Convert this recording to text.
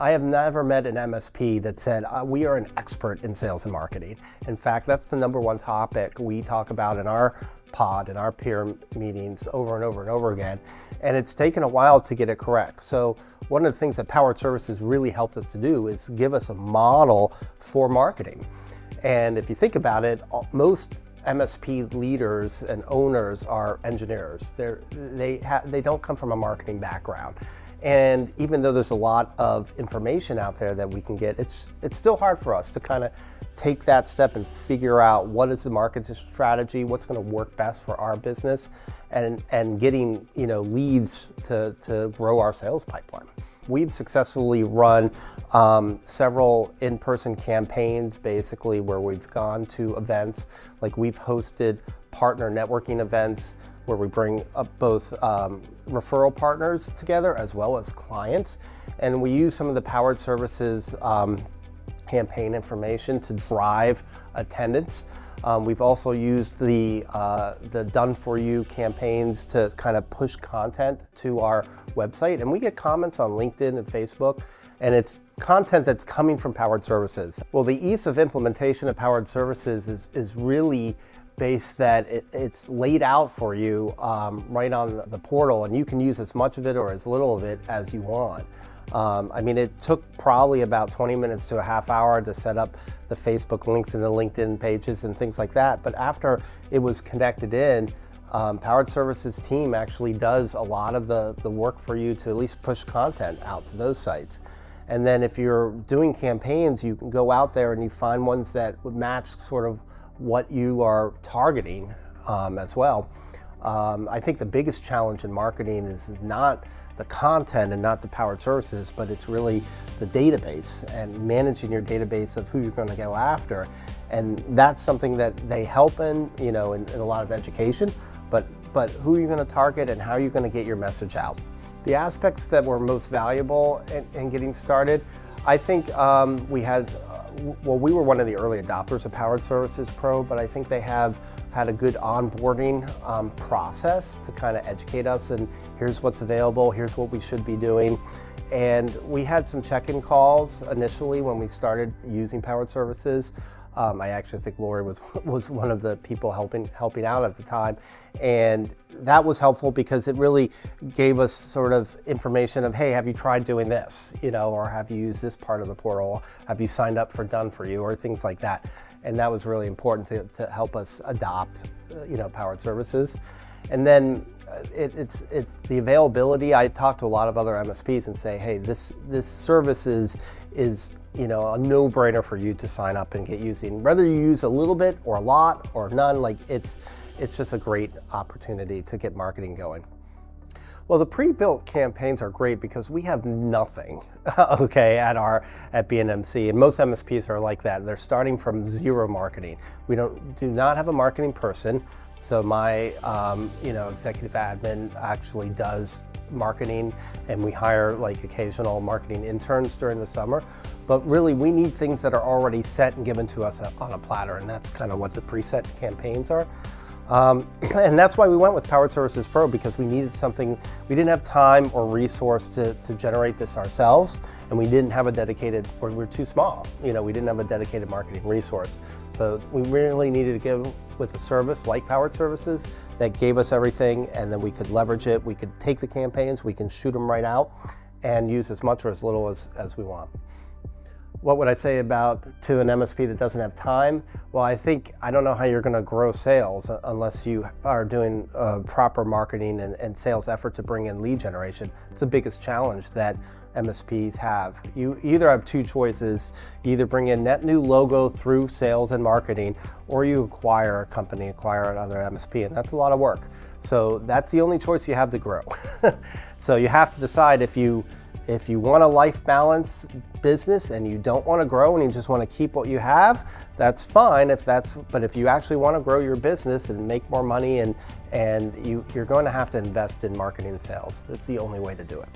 I have never met an MSP that said, we are an expert in sales and marketing. In fact, that's the #1 topic we talk about in our pod, in our peer meetings over and over and over again. And it's taken a while to get it correct. So one of the things that Powered Services really helped us to do is give us a model for marketing. And if you think about it, most MSP leaders and owners are engineers. They don't come from a marketing background. And even though there's a lot of information out there that we can get, it's still hard for us to kind of take that step and figure out what is the market strategy, what's going to work best for our business, and getting leads to grow our sales pipeline. We've successfully run several in-person campaigns, basically, where we've gone to events, like we've hosted partner networking events where we bring up both referral partners together as well as clients. And we use some of the Powered Services campaign information to drive attendance. We've also used the Done For You campaigns to kind of push content to our website. And we get comments on LinkedIn and Facebook, and it's content that's coming from Powered Services. Well, the ease of implementation of Powered Services is really based that it's laid out for you right on the portal, and you can use as much of it or as little of it as you want. I mean, it took probably about 20 minutes to a half hour to set up the Facebook links and the LinkedIn pages and things like that. But after it was connected in, Powered Services team actually does a lot of the work for you to at least push content out to those sites. And then if you're doing campaigns, you can go out there and you find ones that would match sort of what you are targeting as well. I think the biggest challenge in marketing is not the content and not the Powered Services, but it's really the database and managing your database of who you're going to go after. And that's something that they help in a lot of education, but who you're going to target and how you're going to get your message out. The aspects that were most valuable in getting started, I think we were one of the early adopters of Powered Services Pro, but I think they have had a good onboarding process to kind of educate us, and here's what's available, here's what we should be doing. And we had some check-in calls initially when we started using Powered Services. I actually think Lori was one of the people helping out at the time, and that was helpful because it really gave us sort of information of, hey, have you tried doing this, or have you used this part of the portal, have you signed up for Done For You, or things like that. And that was really important to help us adopt, Powered Services. And then it's the availability. I talk to a lot of other MSPs and say, hey, this service is a no-brainer for you to sign up and get using. Whether you use a little bit or a lot or none, it's just a great opportunity to get marketing going. Well, the pre-built campaigns are great because we have nothing, okay, at BNMC, and most MSPs are like that. They're starting from zero marketing. We do not have a marketing person, so my executive admin actually does marketing, and we hire occasional marketing interns during the summer. But really, we need things that are already set and given to us on a platter, and that's kind of what the preset campaigns are. And that's why we went with Powered Services Pro, because we needed something. We didn't have time or resource to generate this ourselves, and we didn't have we're too small. We didn't have a dedicated marketing resource. So we really needed to go with a service like Powered Services that gave us everything, and then we could leverage it. We could take the campaigns, we can shoot them right out and use as much or as little as we want. What would I say to an MSP that doesn't have time? Well, I don't know how you're going to grow sales unless you are doing proper marketing and sales effort to bring in lead generation. It's the biggest challenge that MSPs have. You either have two choices: you either bring in net new logo through sales and marketing, or you acquire another MSP, and that's a lot of work. So that's the only choice you have to grow. So you have to decide if you want a life balance business and you don't want to grow and you just want to keep what you have, that's fine. But if you actually want to grow your business and make more money, and you're going to have to invest in marketing and sales. That's the only way to do it.